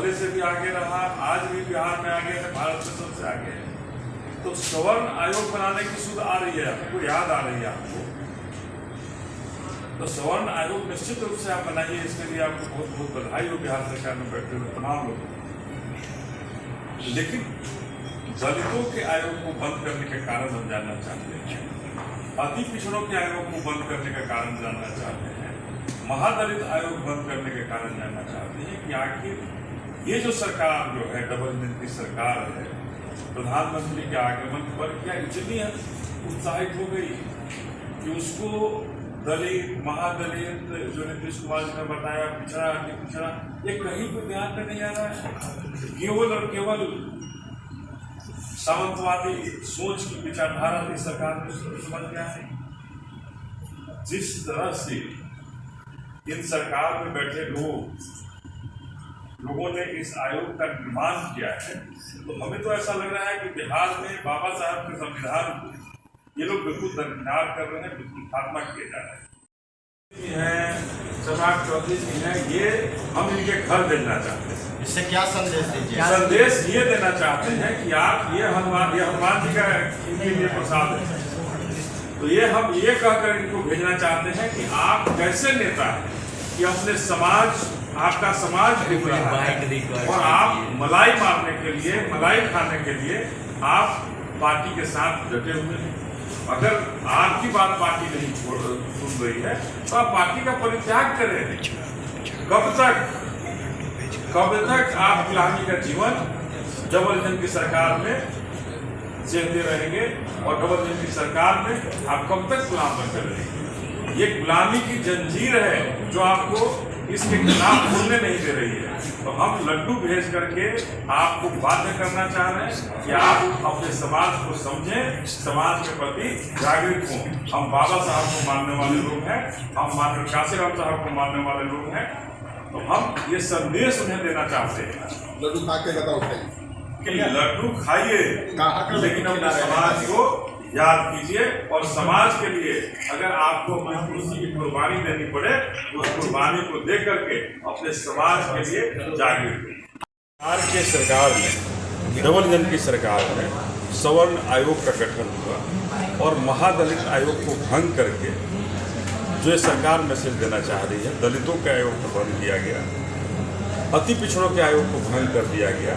पहले से भी आगे रहा, आज भी बिहार में आगे है, भारत में सबसे आगे है। तो सवर्ण आयोग बनाने की सूद आ रही है, आपको याद आ रही है आपको, तो सवर्ण आयोग निश्चित रूप से आप बनाइए। इसके लिए आपको बहुत बहुत बधाई हो बिहार सरकार में बैठे हुए तमाम लोगों को। लेकिन दलितों के आयोग को बंद करने के कारण हम जानना चाहते हैं, अति पिछड़ों के आयोग को बंद करने का कारण जानना चाहते हैं, महादलित आयोग बंद करने के कारण जानना चाहते हैं कि आखिर ये जो सरकार जो है डबल इंजन की सरकार है, प्रधानमंत्री के आगमन पर क्या इतनी उत्साहित हो गई कि उसको दलित महादलित जो नीतीश कुमार जी ने बताया पिछड़ा अति पिछड़ा, ये कहीं पर ध्यान में नहीं आ रहा है। केवल और केवल सामंतवादी सोच की विचारधारा की सरकार ने समझ गया है। जिस तरह से इन सरकार में बैठे लोगों ने इस आयोग का निर्माण किया है, तो हमें तो ऐसा लग रहा है कि बिहार में बाबा साहब के संविधान को ये लोग बिल्कुल दरकिनार कर रहे हैं, बिल्कुल खात्मा किए जा रहे हैं। चमाक चौधरी जी हैं, ये हम इनके घर भेजना चाहते हैं। इससे क्या संदेश दीजिए? संदेश ये देना चाहते हैं कि आप ये हनुमान जी का इनके लिए प्रसाद है, तो ये हम ये कहकर इनको भेजना चाहते हैं कि आप कैसे नेता हैं कि अपने समाज, आपका समाज डूब रहा है और आप मलाई मारने के लिए, मलाई खाने के लिए आप पार्टी के साथ डटे हुए हैं। अगर आपकी बात पार्टी नहीं सुन रही है तो आप पार्टी का परित्याग करें। कब तक आप गुलामी का जीवन डबल इंजन की सरकार में जीते रहेंगे और डबल इंजन की सरकार में आप कब तक गुलाम बनकर रहेंगे? ये गुलामी की जंजीर है जो आपको इसके खिलाफ बोलने नहीं दे रही है। तो हम लड्डू भेज करके आपको बाध्य करना चाह रहे हैं कि आप अपने समाज को समझें, समाज के प्रति जागरूक हों। हम बाबा साहब को मानने वाले लोग हैं, हम माननीय काशीराम साहब को मानने वाले लोग हैं, तो हम ये संदेश उन्हें देना चाहते हैं। लड्डू खा के बताओ कि लड्डू खाइए, लेकिन अपने समाज को याद कीजिए और समाज के लिए अगर आपको अपनी कुर्सी की कुर्बानी देनी पड़े तो उस कुर्बानी को दे करके अपने समाज के लिए जागरूक हों। बिहार के सरकार में, डबल इंजन की सरकार में सवर्ण आयोग का गठन हुआ और महादलित आयोग को भंग करके जो ये सरकार मैसेज देना चाह रही है, दलितों के आयोग को भंग किया गया, अति पिछड़ों के आयोग को भंग कर दिया गया।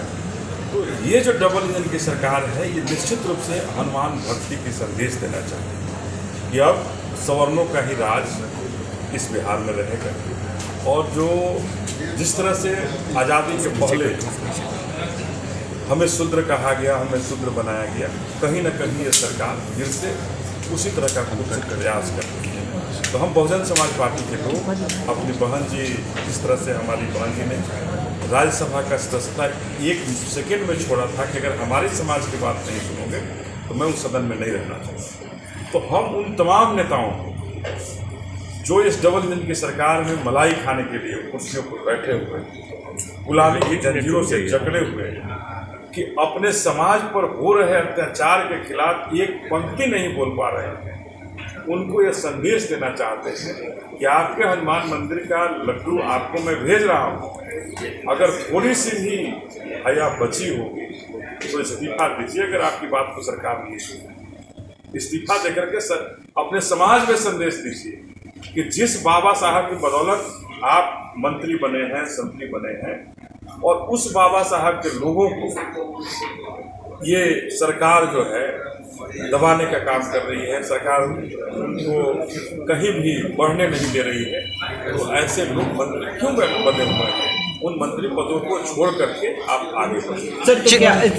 तो ये जो डबल इंजन की सरकार है, ये निश्चित रूप से हनुमान भक्ति की संदेश देना चाहती है कि अब सवर्णों का ही राज इस बिहार में रहेगा। और जो जिस तरह से आज़ादी के पहले हमें शूद्र कहा गया, हमें शूद्र बनाया गया, कहीं ना कहीं ये सरकार फिर से उसी तरह का कुछ प्रयास कर रही है। तो हम बहुजन समाज पार्टी के लोग अपनी बहन जी, जिस तरह से हमारी बहन जी ने राज्यसभा का सदस्यता 1 सेकेंड में छोड़ा था कि अगर हमारे समाज की बात नहीं सुनोगे तो मैं उस सदन में नहीं रहना चाहता। तो हम उन तमाम नेताओं को जो इस डबल इंजन की सरकार में मलाई खाने के लिए कुर्सियों पर बैठे हुए, गुलामी की जंजीरों से जकड़े हुए, कि अपने समाज पर हो रहे अत्याचार के खिलाफ एक पंक्ति नहीं बोल पा रहे हैं, उनको ये संदेश देना चाहते हैं कि आपके हनुमान मंदिर का लड्डू आपको मैं भेज रहा हूँ, अगर थोड़ी सी भी हया बची होगी तो इस्तीफा दीजिए। अगर आपकी बात को सरकार नहीं सुने, इस्तीफा देकर के अपने समाज में संदेश दीजिए कि जिस बाबा साहब की बदौलत आप मंत्री बने हैं, संतरी बने हैं, और उस बाबा साहब के लोगों को ये सरकार जो है दबाने का काम कर रही है, सरकार उनको कहीं भी बढ़ने नहीं दे रही है। तो ऐसे लोग मंत्री क्यों बने हुए हैं? उन मंत्री पदों को छोड़ करके आप आगे बढ़िए।